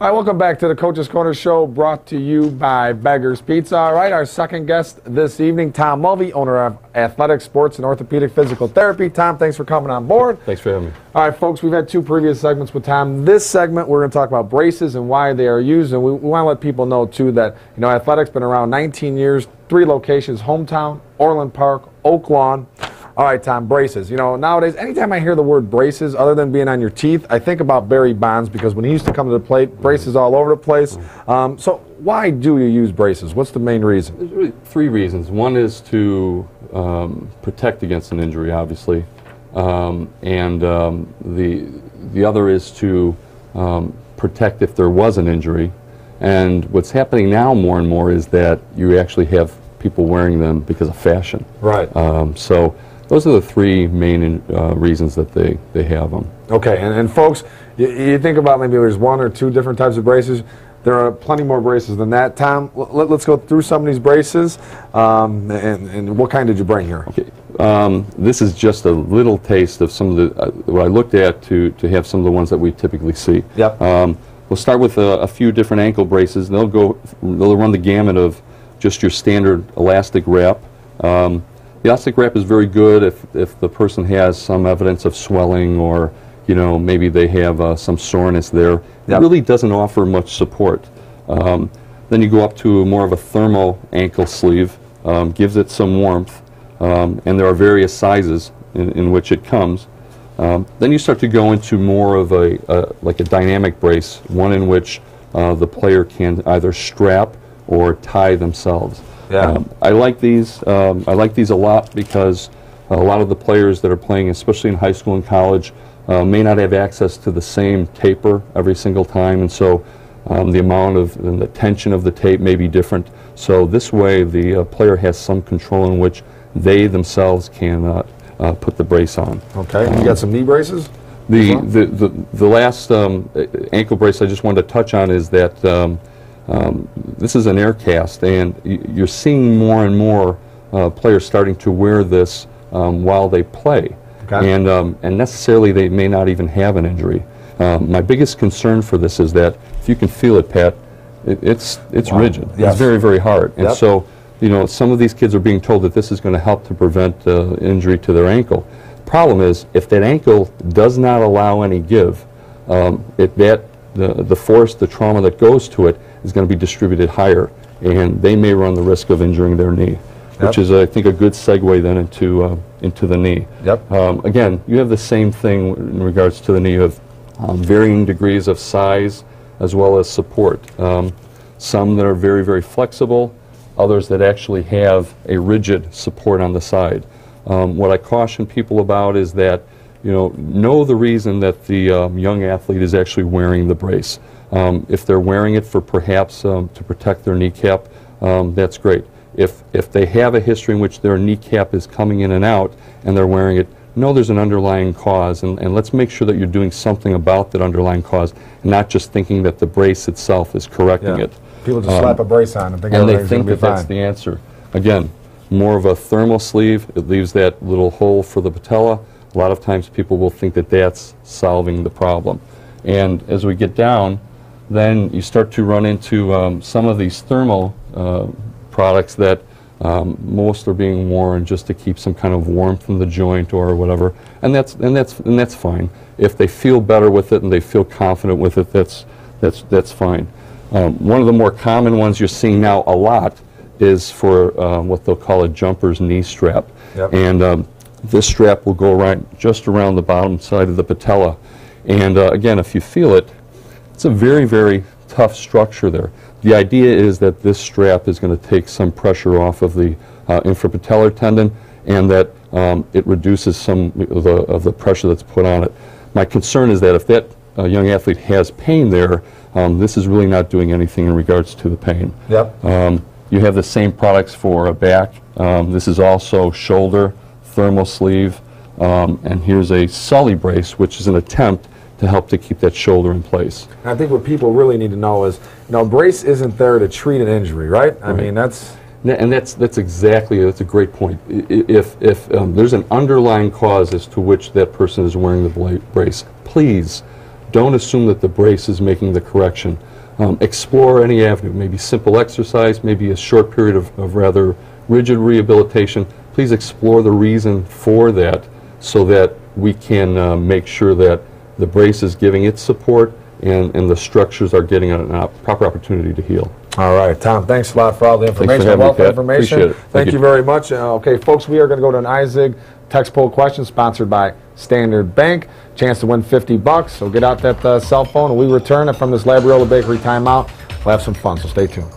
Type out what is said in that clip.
All right, welcome back to the Coach's Corner Show, brought to you by Beggar's Pizza. All right, our second guest this evening, Tom Mulvey, owner of Athletic Sports and Orthopedic Physical Therapy. Tom, thanks for coming on board. Thanks for having me. All right, folks, we've had two previous segments with Tom. This segment, we're going to talk about braces and why they are used, and we want to let people know, too, that Athletic's been around 19 years, 3 locations, Hometown, Orland Park, Oak Lawn. All right, Tom, braces. Nowadays, anytime I hear the word braces, other than being on your teeth, I think about Barry Bonds, because when he used to come to the plate, braces all over the place. So why do you use braces? What's the main reason? There's really 3 reasons. One is to protect against an injury, obviously, and the other is to protect if there was an injury. And what's happening now more and more is that you actually have people wearing them because of fashion. Right. So those are the 3 main reasons that they have them. Okay, and folks, you think about maybe there's 1 or 2 different types of braces. There are plenty more braces than that. Tom, let's go through some of these braces, and what kind did you bring here? Okay, this is just a little taste of some of the what I looked at to have some of the ones that we typically see. Yep. We'll start with a few different ankle braces. They'll run the gamut of just your standard elastic wrap. The elastic wrap is very good if the person has some evidence of swelling, or maybe they have some soreness there. Yep. It really doesn't offer much support. Then you go up to more of a thermal ankle sleeve, gives it some warmth, and there are various sizes in which it comes. Then you start to go into more of like a dynamic brace, one in which the player can either strap or tie themselves. Yeah. I like these. I like these a lot because a lot of the players that are playing, especially in high school and college, may not have access to the same taper every single time, and so the amount of and the tension of the tape may be different. So this way, the player has some control in which they themselves can put the brace on. Okay. You got some knee braces? The last ankle brace I just wanted to touch on is that this is an air cast, and you're seeing more and more players starting to wear this while they play. Okay. And necessarily they may not even have an injury. My biggest concern for this is that if you can feel it, Pat, it's wow. Rigid. Yes. It's very, very hard. And so, some of these kids are being told that this is going to help to prevent injury to their ankle. Problem is, if that ankle does not allow any give, the force, the trauma that goes to it is going to be distributed higher, and they may run the risk of injuring their knee, which is, I think, a good segue then into the knee. Yep. Again, you have the same thing in regards to the knee. You have varying degrees of size as well as support. Some that are very, very flexible, others that actually have a rigid support on the side. What I caution people about is that know the reason that the young athlete is actually wearing the brace. If they're wearing it for perhaps to protect their kneecap, that's great. If they have a history in which their kneecap is coming in and out and they're wearing it, know there's an underlying cause, and let's make sure that you're doing something about that underlying cause, and not just thinking that the brace itself is correcting it. People just slap a brace on and they think that that's the answer. Again, more of a thermal sleeve. It leaves that little hole for the patella. A lot of times people will think that that's solving the problem. And as we get down, then you start to run into some of these thermal products that most are being worn just to keep some kind of warmth in the joint or whatever, and that's fine. If they feel better with it and they feel confident with it, that's fine. One of the more common ones you're seeing now a lot is for what they'll call a jumper's knee strap. Yep. And this strap will go just around the bottom side of the patella. And again, if you feel it, it's a very, very tough structure there. The idea is that this strap is going to take some pressure off of the infrapatellar tendon, and that it reduces some of the pressure that's put on it. My concern is that if that young athlete has pain there, this is really not doing anything in regards to the pain. Yep. You have the same products for a back. This is also shoulder, thermal sleeve, and here's a Sully brace, which is an attempt to help to keep that shoulder in place. I think what people really need to know is, brace isn't there to treat an injury, right? I mean, that's a great point. If there's an underlying cause as to which that person is wearing the brace, please don't assume that the brace is making the correction. Explore any avenue, maybe simple exercise, maybe a short period of rather rigid rehabilitation. Please explore the reason for that so that we can make sure that the brace is giving its support and the structures are getting a proper opportunity to heal. All right, Tom, thanks a lot for all the information. Thanks for having me, Wealth of Pat. information. Appreciate it. Thank you very much. Okay, folks, we are going to go to an IZIG text poll question sponsored by Standard Bank. Chance to win $50. So get out that cell phone, and we return it from this Labriola Bakery timeout. We'll have some fun, so stay tuned.